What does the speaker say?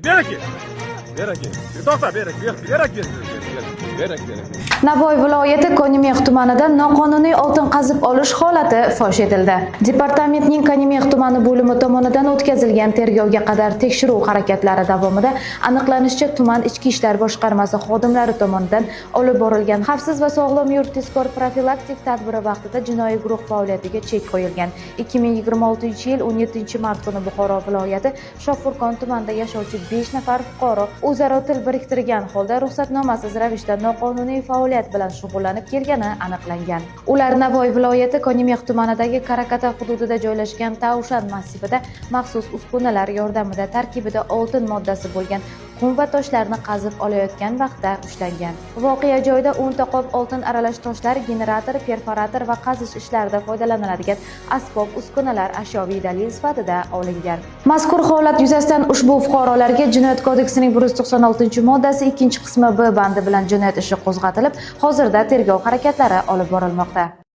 Berak. Berak. To'xta, berak. Navoiy viloyati Konimix tumanida noqonuniy oltin qazib olish holati fosh etildi. Departamentning Konimix tumani bo'limi tomonidan o'tkazilgan tergovga qadar tekshiruv harakatlari davomida aniqlanishicha, tuman ichki ishlar boshqarmasi xodimlari tomonidan olib borilgan xavfsiz va sog'lom yurt tezkor profilaktik tadbiri vaqtida jinoiy guruh faoliyatiga chek qo'yilgan. 2026-yil 17-mart kuni Buxoro viloyati Shofirkon tumanida yashovchi 5 nafar fuqaro o'zaro til biriktirgan holda ruxsatnomasiz ravishda noqonuniy faoliyat bilan shug'ullanib kelgani aniqlangan. Ular Navoiy viloyati Konimix tumanidagi Karakata hududida joylashgan Taushan massivida maxsus uskunalar yordamida tarkibida oltin moddasi bo'lgan qum va toshlarni qazib olayotgan vaqtda ushlangan. Voqea joyida 10 ta qop oltin aralash toshlar, generator, perforator va qazish ishlarida foydalaniladigan asbob uskunalar ashyoviy dalil sifatida olingan. Mazkur holat yuzasidan ushbu fuqarolarga Jinoyat kodeksining 196-moddasi 2-qismi B bandi bilan jinoyat ishi qo'zg'atilib, hozirda tergov harakatlari olib borilmoqda.